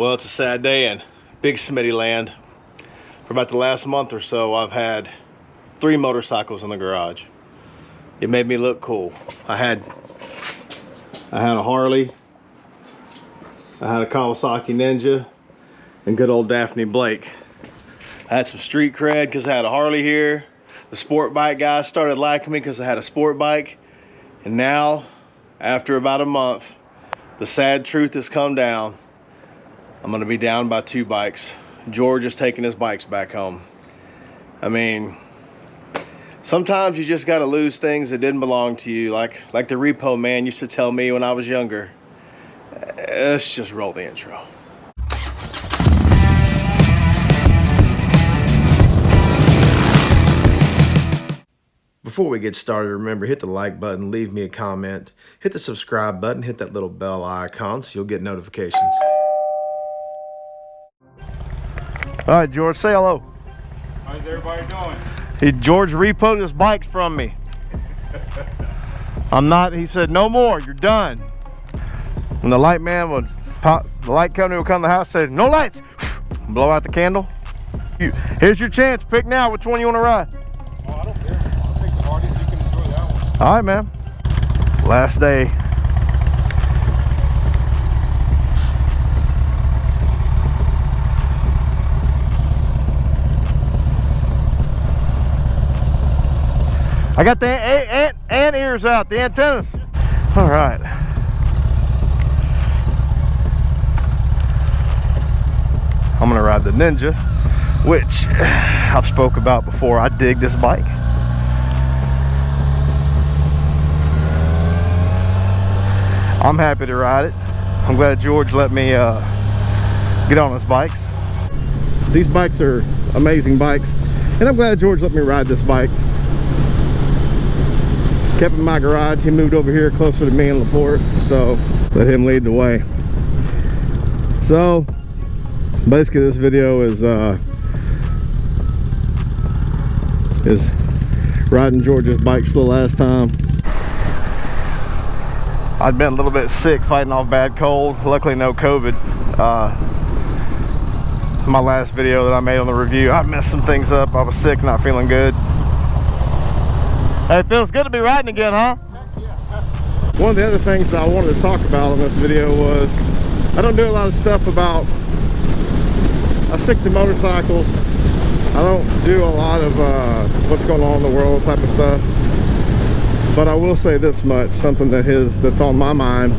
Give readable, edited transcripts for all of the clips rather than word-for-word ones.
Well, it's a sad day in big Smitty land. For about the last month or so, I've had 3 motorcycles in the garage. It made me look cool. I had a Harley, I had a Kawasaki Ninja, and good old Daphne Blake. I had some street cred because I had a Harley here. The sport bike guys started liking me because I had a sport bike. And now, after about a month, the sad truth has come down. I'm gonna be down by 2 bikes. George is taking his bikes back home. I mean, sometimes you just gotta lose things that didn't belong to you. Like the repo man used to tell me when I was younger. Let's just roll the intro. Before we get started, remember, hit the like button, leave me a comment, hit the subscribe button, hit that little bell icon so you'll get notifications. All right, George, say hello. How's everybody doing? George repoed his bikes from me. He said, no more, you're done. When the light man would pop, the light company would come to the house and say, no lights, blow out the candle. Here's your chance, pick now which one you want to ride. Oh, I don't care. I'll take the hardest, you can enjoy that one. All right, man. Last day. I got the ant ears out, the antennas. All right. I'm gonna ride the Ninja, which I've spoke about before. I dig this bike. I'm happy to ride it. I'm glad George let me get on his bikes. These bikes are amazing bikes, and I'm glad George let me ride this bike. Kept in my garage. He moved over here closer to me in LaPorte, so let him lead the way. So basically this video is riding George's bikes for the last time. I'd been a little bit sick fighting off bad cold. Luckily no COVID. My last video that I made on the review, I messed some things up. I was sick, not feeling good. Hey, it feels good to be riding again, huh? One of the other things that I wanted to talk about on this video was I don't do a lot of stuff about, I stick to motorcycles. I don't do a lot of what's going on in the world type of stuff. But I will say this much, something that's on my mind.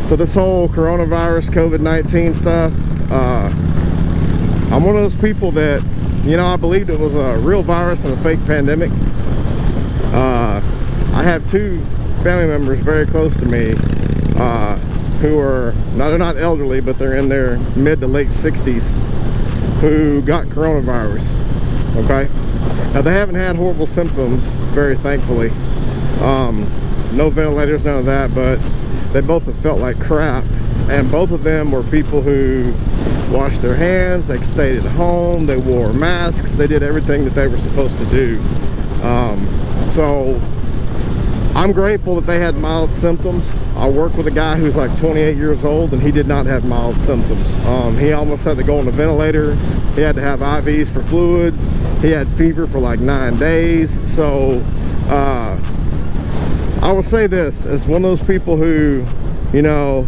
So this whole coronavirus, COVID-19 stuff, I'm one of those people that, you know, I believed it was a real virus and a fake pandemic. I have 2 family members very close to me who are, they're not elderly, but they're in their mid to late 60s who got coronavirus, okay? Now they haven't had horrible symptoms, very thankfully. No ventilators, none of that, but they both have felt like crap. And both of them were people who washed their hands, they stayed at home, they wore masks, they did everything that they were supposed to do. So I'm grateful that they had mild symptoms. I work with a guy who's like 28 years old and he did not have mild symptoms. He almost had to go on a ventilator. He had to have IVs for fluids. He had fever for like 9 days. So I will say this, as one of those people who, you know,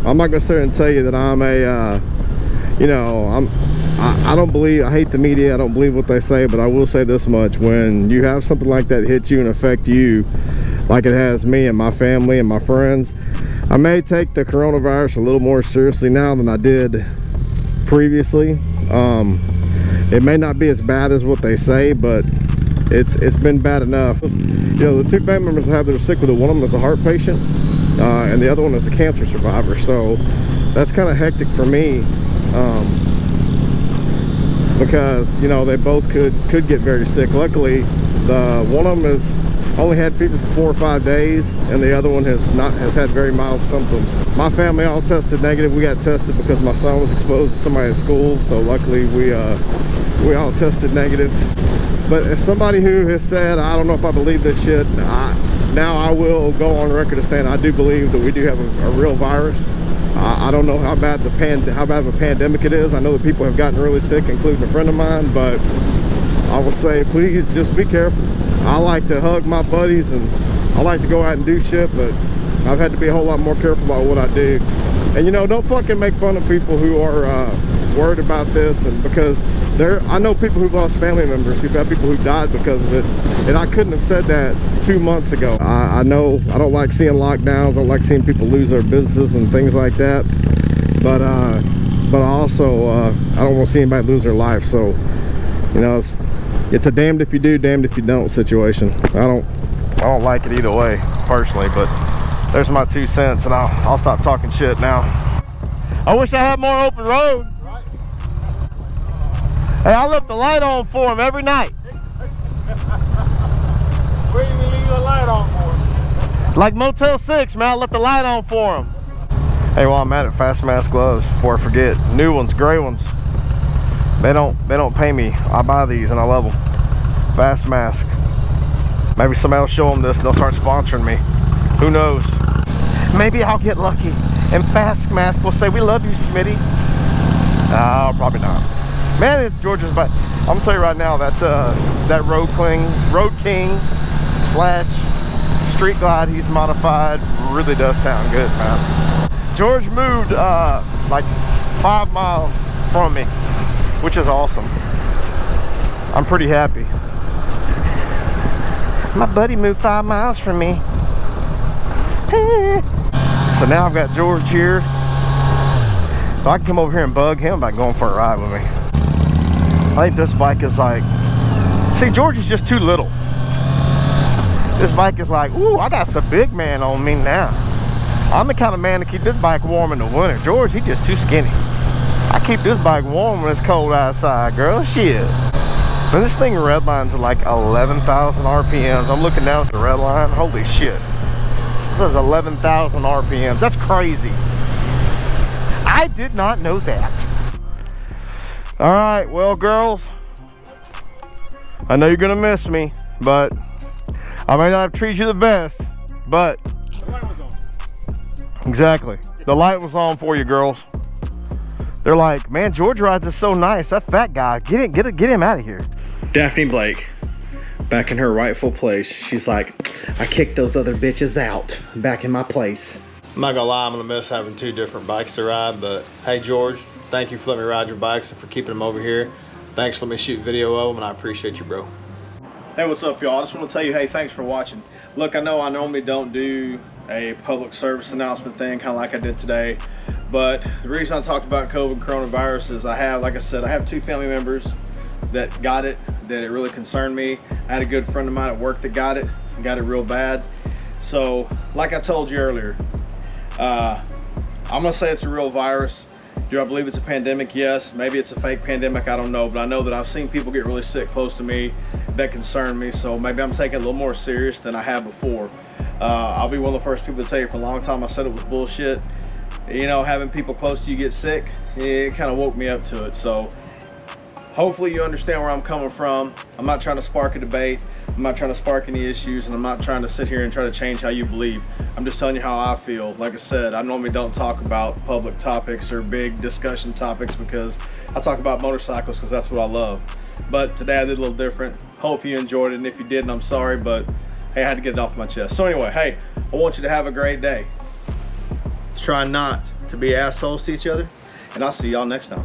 I'm not gonna sit here and tell you that I'm a, you know, I don't believe, I hate the media, I don't believe what they say, but I will say this much: when you have something like that hit you and affect you like it has me and my family and my friends, I may take the coronavirus a little more seriously now than I did previously. It may not be as bad as what they say, but it's been bad enough. You know, the 2 family members I have that are sick with it, one of them is a heart patient and the other one is a cancer survivor, so that's kind of hectic for me. Because, you know, they both could get very sick. Luckily, one of them has only had fever for 4 or 5 days, and the other one has had very mild symptoms. My family all tested negative. We got tested because my son was exposed to somebody at school, so luckily we all tested negative. But as somebody who has said, I don't know if I believe this shit, Now I will go on record as saying I do believe that we do have a real virus. I don't know how bad of a pandemic it is. I know that people have gotten really sick, including a friend of mine, but I will say please just be careful. I like to hug my buddies and I like to go out and do shit, but I've had to be a whole lot more careful about what I do. And you know, don't fucking make fun of people who are worried about this, and because I know people who've lost family members, who've had people who died because of it, and I couldn't have said that 2 months ago. I know I don't like seeing lockdowns, I don't like seeing people lose their businesses and things like that, but I also I don't want to see anybody lose their life. So you know, it's a damned if you do, damned if you don't situation. I don't like it either way personally, but there's my 2 cents, and I'll stop talking shit now. I wish I had more open road. Right. Hey, I left the light on for him every night. Where do you leave the light on for? Like Motel 6, man, I left the light on for him. Hey, while I'm at it, Fast Mask gloves, before I forget. New ones, gray ones. They don't pay me. I buy these and I love them. Fast Mask. Maybe somebody will show them this and they'll start sponsoring me. Who knows? Maybe I'll get lucky and Fast Mask will say, we love you, Smitty. No, probably not. Man, it's George's bike. I'm gonna tell you right now, that Road King / Street Glide he's modified really does sound good, man. George moved like 5 miles from me, which is awesome. I'm pretty happy. My buddy moved 5 miles from me. So now I've got George here, so I can come over here and bug him about going for a ride with me. I think this bike is like, see, George is just too little. This bike is like, ooh, I got some big man on me now. I'm the kind of man to keep this bike warm in the winter. George, he's just too skinny. I keep this bike warm when it's cold outside, girl. Shit. When this thing redlines at like 11,000 RPMs, I'm looking down at the red line. Holy shit. This says 11,000 RPMs. That's crazy. I did not know that. All right, well, girls, I know you're gonna miss me, but I may not have treated you the best, but The light was on. exactly, the light was on for you, girls. They're like, man, George rides is so nice. That fat guy, get him out of here. Daphne Blake, back in her rightful place. She's like, I kicked those other bitches out, back in my place. I'm not gonna lie, I'm gonna miss having 2 different bikes to ride, but hey, George, thank you for letting me ride your bikes and for keeping them over here. Thanks for letting me shoot video of them, and I appreciate you, bro. Hey, what's up, y'all? I just want to tell you, hey, thanks for watching. Look, I know I normally don't do a public service announcement thing, kind of like I did today, but the reason I talked about COVID coronavirus is I have, like I said, I have 2 family members that got it, that it really concerned me. I had a good friend of mine at work that got it real bad. So, like I told you earlier, I'm gonna say it's a real virus. Do I believe it's a pandemic? Yes. Maybe it's a fake pandemic, I don't know, but I know that I've seen people get really sick close to me that concern me, so maybe I'm taking it a little more serious than I have before. I'll be one of the first people to tell you, for a long time I said it was bullshit. You know, having people close to you get sick, it kind of woke me up to it. So hopefully you understand where I'm coming from. I'm not trying to spark a debate. I'm not trying to spark any issues, and I'm not trying to sit here and try to change how you believe. I'm just telling you how I feel. Like I said, I normally don't talk about public topics or big discussion topics because I talk about motorcycles because that's what I love. But today I did a little different. Hope you enjoyed it, and if you didn't, I'm sorry, but hey, I had to get it off my chest. So anyway, hey, I want you to have a great day. Let's try not to be assholes to each other, and I'll see y'all next time.